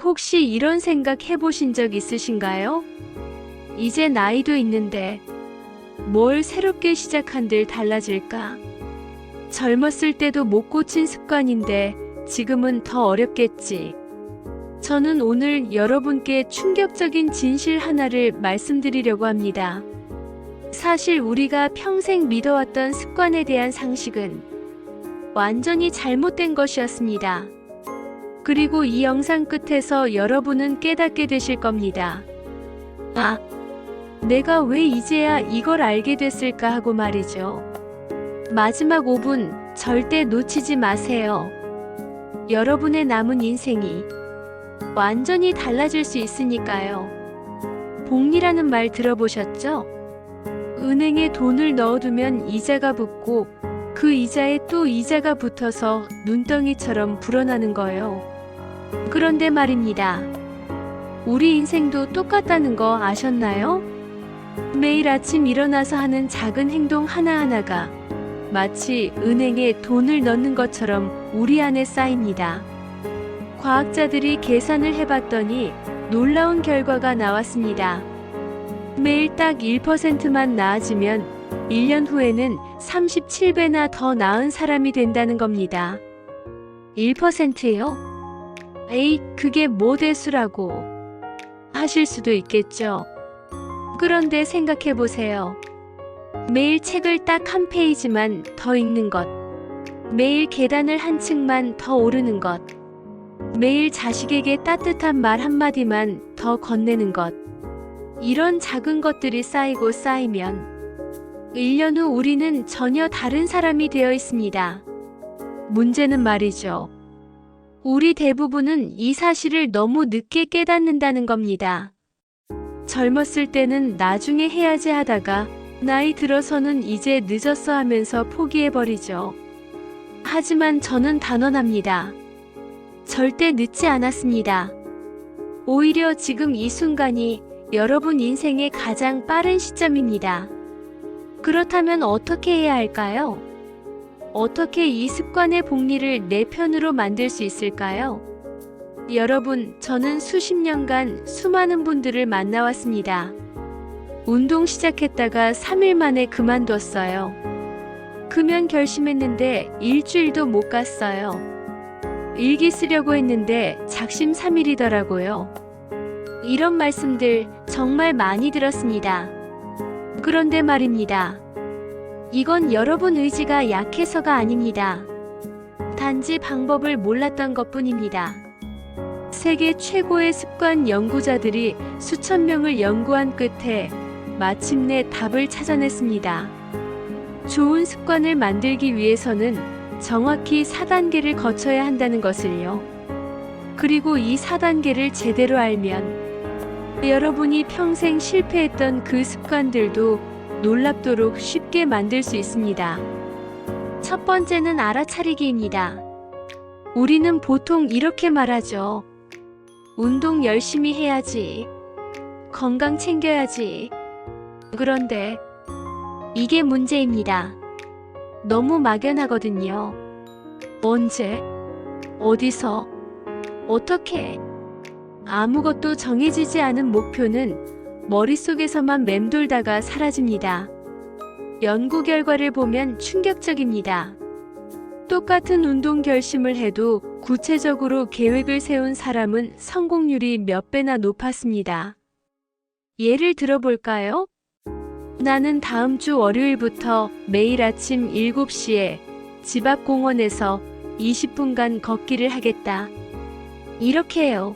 혹시 이런 생각 해보신 적 있으신가요? 이제 나이도 있는데 뭘 새롭게 시작한들 달라질까? 젊었을 때도 못 고친 습관인데 지금은 더 어렵겠지. 저는 오늘 여러분께 충격적인 진실 하나를 말씀드리려고 합니다. 사실 우리가 평생 믿어왔던 습관에 대한 상식은 완전히 잘못된 것이었습니다. 그리고 이 영상 끝에서 여러분은 깨닫게 되실 겁니다. 아, 내가 왜 이제야 이걸 알게 됐을까 하고 말이죠. 마지막 5분 절대 놓치지 마세요. 여러분의 남은 인생이 완전히 달라질 수 있으니까요. 복리라는 말 들어보셨죠? 은행에 돈을 넣어두면 이자가 붙고 그 이자에 또 이자가 붙어서 눈덩이처럼 불어나는 거예요. 그런데 말입니다. 우리 인생도 똑같다는 거 아셨나요? 매일 아침 일어나서 하는 작은 행동 하나하나가 마치 은행에 돈을 넣는 것처럼 우리 안에 쌓입니다. 과학자들이 계산을 해봤더니 놀라운 결과가 나왔습니다. 매일 딱 1%만 나아지면 1년 후에는 37배나 더 나은 사람이 된다는 겁니다. 1%요? 에이, 그게 뭐 대수라고 하실 수도 있겠죠. 그런데 생각해보세요. 매일 책을 딱 한 페이지만 더 읽는 것, 매일 계단을 한 층만 더 오르는 것, 매일 자식에게 따뜻한 말 한마디만 더 건네는 것, 이런 작은 것들이 쌓이고 쌓이면 1년 후 우리는 전혀 다른 사람이 되어 있습니다. 문제는 말이죠. 우리 대부분은 이 사실을 너무 늦게 깨닫는다는 겁니다. 젊었을 때는 나중에 해야지 하다가 나이 들어서는 이제 늦었어 하면서 포기해버리죠. 하지만 저는 단언합니다. 절대 늦지 않았습니다. 오히려 지금 이 순간이 여러분 인생의 가장 빠른 시점입니다. 그렇다면 어떻게 해야 할까요? 어떻게 이 습관의 복리를 내 편으로 만들 수 있을까요? 여러분, 저는 수십 년간 수많은 분들을 만나왔습니다. 운동 시작했다가 3일 만에 그만뒀어요. 금연 결심했는데 일주일도 못 갔어요. 일기 쓰려고 했는데 작심 3일이더라고요. 이런 말씀들 정말 많이 들었습니다. 그런데 말입니다. 이건 여러분 의지가 약해서가 아닙니다. 단지 방법을 몰랐던 것뿐입니다. 세계 최고의 습관 연구자들이 수천 명을 연구한 끝에 마침내 답을 찾아냈습니다. 좋은 습관을 만들기 위해서는 정확히 4단계를 거쳐야 한다는 것을요. 그리고 이 4단계를 제대로 알면 여러분이 평생 실패했던 그 습관들도 놀랍도록 쉽게 만들 수 있습니다. 첫 번째는 알아차리기입니다. 우리는 보통 이렇게 말하죠. 운동 열심히 해야지. 건강 챙겨야지. 그런데 이게 문제입니다. 너무 막연하거든요. 언제? 어디서? 어떻게? 아무것도 정해지지 않은 목표는 머릿속에서만 맴돌다가 사라집니다. 연구 결과를 보면 충격적입니다. 똑같은 운동 결심을 해도 구체적으로 계획을 세운 사람은 성공률이 몇 배나 높았습니다. 예를 들어볼까요? 나는 다음 주 월요일부터 매일 아침 7시에 집 앞 공원에서 20분간 걷기를 하겠다. 이렇게 해요.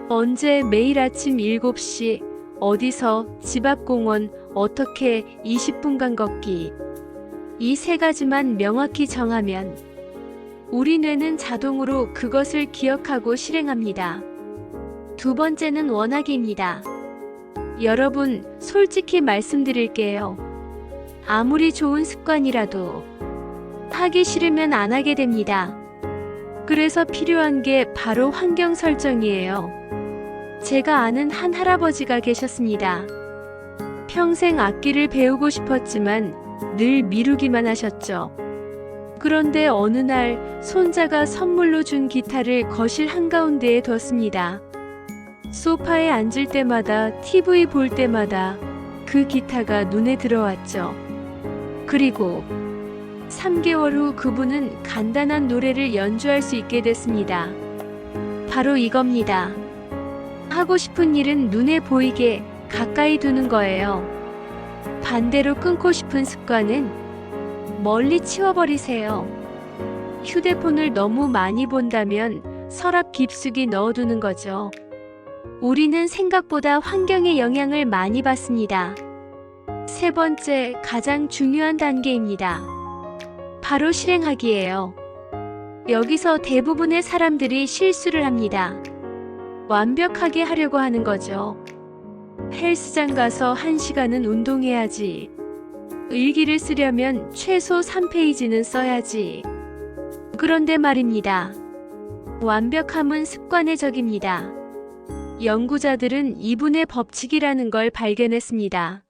언제, 매일 아침 7시, 어디서, 집 앞 공원, 어떻게 20분간 걷기. 이 세 가지만 명확히 정하면 우리 뇌는 자동으로 그것을 기억하고 실행합니다. 두 번째는 원하기입니다. 여러분, 솔직히 말씀드릴게요. 아무리 좋은 습관이라도 하기 싫으면 안 하게 됩니다. 그래서 필요한 게 바로 환경 설정이에요. 제가 아는 한 할아버지가 계셨습니다. 평생 악기를 배우고 싶었지만 늘 미루기만 하셨죠. 그런데 어느 날 손자가 선물로 준 기타를 거실 한가운데에 뒀습니다. 소파에 앉을 때마다 TV 볼 때마다 그 기타가 눈에 들어왔죠. 그리고 3개월 후 그분은 간단한 노래를 연주할 수 있게 됐습니다. 바로 이겁니다. 하고 싶은 일은 눈에 보이게 가까이 두는 거예요. 반대로 끊고 싶은 습관은 멀리 치워버리세요. 휴대폰을 너무 많이 본다면 서랍 깊숙이 넣어두는 거죠. 우리는 생각보다 환경의 영향을 많이 받습니다. 세 번째, 가장 중요한 단계입니다. 바로 실행하기예요. 여기서 대부분의 사람들이 실수를 합니다. 완벽하게 하려고 하는 거죠. 헬스장 가서 1시간은 운동해야지. 일기를 쓰려면 최소 3페이지는 써야지. 그런데 말입니다. 완벽함은 습관의 적입니다. 연구자들은 2분의 법칙이라는 걸 발견했습니다.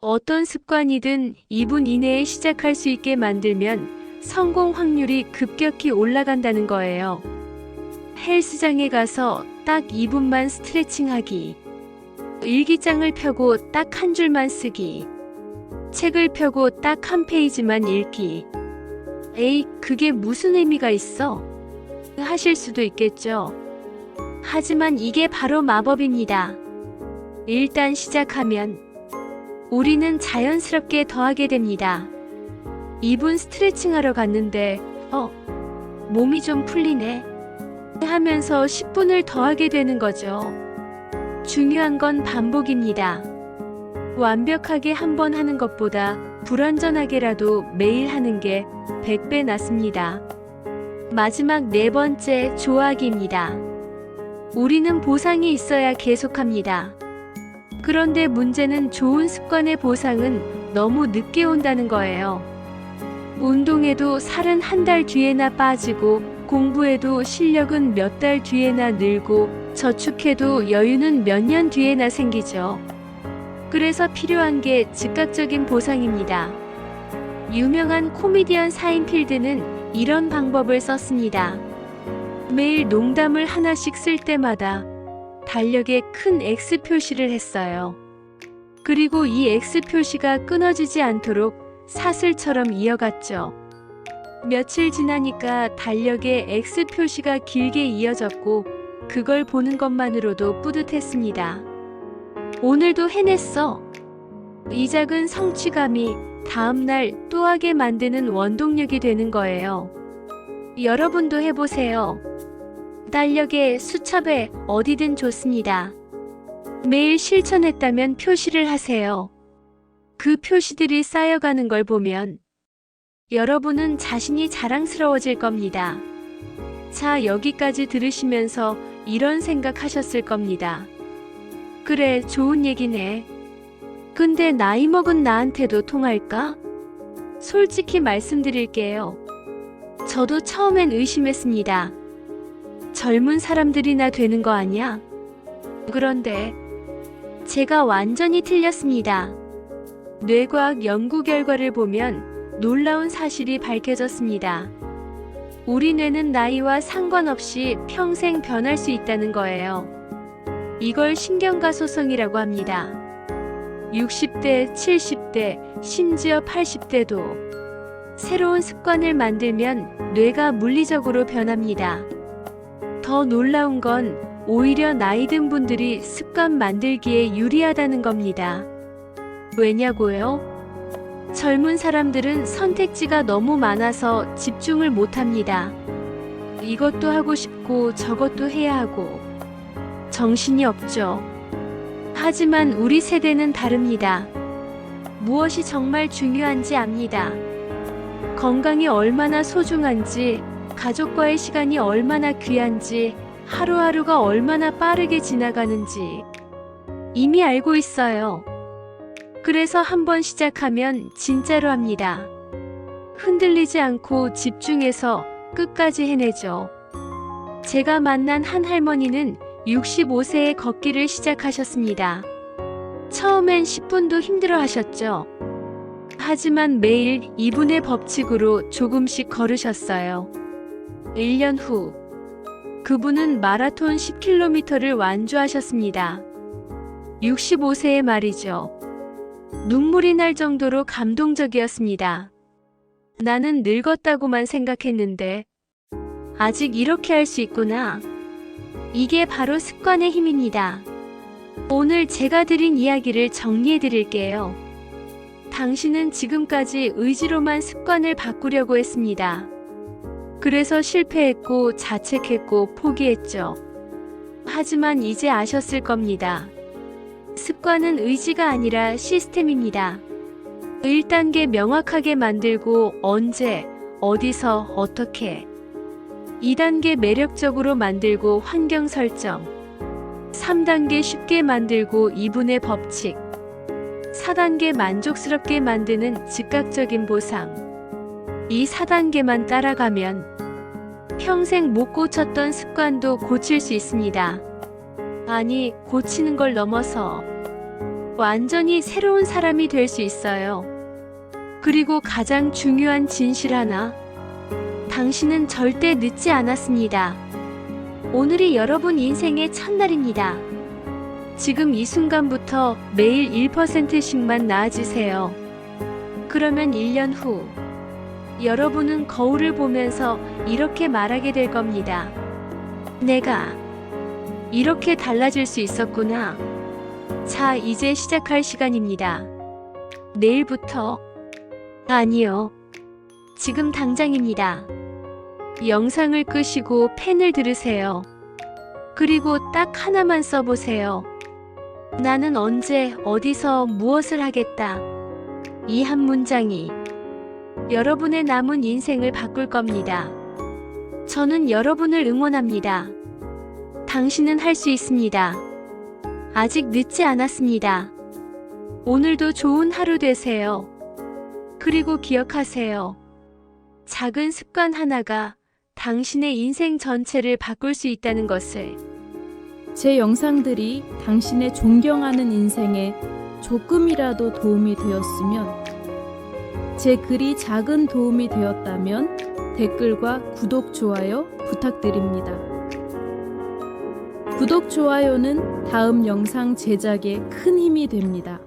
어떤 습관이든 2분 이내에 시작할 수 있게 만들면 성공 확률이 급격히 올라간다는 거예요. 헬스장에 가서 딱 2분만 스트레칭하기. 일기장을 펴고 딱 한 줄만 쓰기. 책을 펴고 딱 1페이지만 읽기. 에이, 그게 무슨 의미가 있어? 하실 수도 있겠죠. 하지만 이게 바로 마법입니다. 일단 시작하면 우리는 자연스럽게 더하게 됩니다. 2분 스트레칭 하러 갔는데 몸이 좀 풀리네 하면서 10분을 더하게 되는 거죠. 중요한 건 반복입니다. 완벽하게 한 번 하는 것보다 불완전하게라도 매일 하는 게 100배 낫습니다. 마지막 네 번째, 좋아하기입니다. 우리는 보상이 있어야 계속합니다. 그런데 문제는 좋은 습관의 보상은 너무 늦게 온다는 거예요. 운동에도 살은 한 달 뒤에나 빠지고, 공부에도 실력은 몇 달 뒤에나 늘고, 저축해도 여유는 몇 년 뒤에나 생기죠. 그래서 필요한 게 즉각적인 보상입니다. 유명한 코미디언 사인필드는 이런 방법을 썼습니다. 매일 농담을 하나씩 쓸 때마다 달력에 큰 X 표시를 했어요. 그리고 이 X 표시가 끊어지지 않도록 사슬처럼 이어갔죠. 며칠 지나니까 달력에 X 표시가 길게 이어졌고 그걸 보는 것만으로도 뿌듯했습니다. 오늘도 해냈어. 이 작은 성취감이 다음날 또 하게 만드는 원동력이 되는 거예요. 여러분도 해보세요. 달력에 수첩에 어디든 좋습니다. 매일 실천했다면 표시를 하세요. 그 표시들이 쌓여가는 걸 보면 여러분은 자신이 자랑스러워질 겁니다. 자, 여기까지 들으시면서 이런 생각 하셨을 겁니다. 그래, 좋은 얘기네. 근데 나이 먹은 나한테도 통할까? 솔직히 말씀드릴게요. 저도 처음엔 의심했습니다. 젊은 사람들이나 되는 거 아니야? 그런데 제가 완전히 틀렸습니다. 뇌과학 연구 결과를 보면 놀라운 사실이 밝혀졌습니다. 우리 뇌는 나이와 상관없이 평생 변할 수 있다는 거예요. 이걸 신경가소성이라고 합니다. 60대, 70대, 심지어 80대도 새로운 습관을 만들면 뇌가 물리적으로 변합니다. 더 놀라운 건 오히려 나이 든 분들이 습관 만들기에 유리하다는 겁니다. 왜냐고요? 젊은 사람들은 선택지가 너무 많아서 집중을 못합니다. 이것도 하고 싶고 저것도 해야 하고 정신이 없죠. 하지만 우리 세대는 다릅니다. 무엇이 정말 중요한지 압니다. 건강이 얼마나 소중한지, 가족과의 시간이 얼마나 귀한지, 하루하루가 얼마나 빠르게 지나가는지 이미 알고 있어요. 그래서 한번 시작하면 진짜로 합니다. 흔들리지 않고 집중해서 끝까지 해내죠. 제가 만난 한 할머니는 65세에 걷기를 시작하셨습니다. 처음엔 10분도 힘들어 하셨죠. 하지만 매일 이분의 법칙으로 조금씩 걸으셨어요. 1년 후, 그분은 마라톤 10km를 완주하셨습니다. 65세의 말이죠. 눈물이 날 정도로 감동적이었습니다. 나는 늙었다고만 생각했는데, 아직 이렇게 할 수 있구나. 이게 바로 습관의 힘입니다. 오늘 제가 드린 이야기를 정리해 드릴게요. 당신은 지금까지 의지로만 습관을 바꾸려고 했습니다. 그래서 실패했고 자책했고 포기했죠. 하지만 이제 아셨을 겁니다. 습관은 의지가 아니라 시스템입니다. 1단계 명확하게 만들고 언제, 어디서, 어떻게. 2단계 매력적으로 만들고 환경 설정. 3단계 쉽게 만들고 이분의 법칙. 4단계 만족스럽게 만드는 즉각적인 보상. 이 4단계만 따라가면 평생 못 고쳤던 습관도 고칠 수 있습니다. 아니, 고치는 걸 넘어서 완전히 새로운 사람이 될 수 있어요. 그리고 가장 중요한 진실 하나. 당신은 절대 늦지 않았습니다. 오늘이 여러분 인생의 첫날입니다. 지금 이 순간부터 매일 1%씩만 나아지세요. 그러면 1년 후, 여러분은 거울을 보면서 이렇게 말하게 될 겁니다. 내가 이렇게 달라질 수 있었구나. 자, 이제 시작할 시간입니다. 내일부터. 아니요. 지금 당장입니다. 영상을 끄시고 펜을 들으세요. 그리고 딱 하나만 써보세요. 나는 언제, 어디서, 무엇을 하겠다. 이 한 문장이 여러분의 남은 인생을 바꿀 겁니다. 저는 여러분을 응원합니다. 당신은 할 수 있습니다. 아직 늦지 않았습니다. 오늘도 좋은 하루 되세요. 그리고 기억하세요. 작은 습관 하나가 당신의 인생 전체를 바꿀 수 있다는 것을. 제 영상들이 당신의 존경하는 인생에 조금이라도 도움이 되었으면, 제 글이 작은 도움이 되었다면 댓글과 구독, 좋아요 부탁드립니다. 구독, 좋아요는 다음 영상 제작에 큰 힘이 됩니다.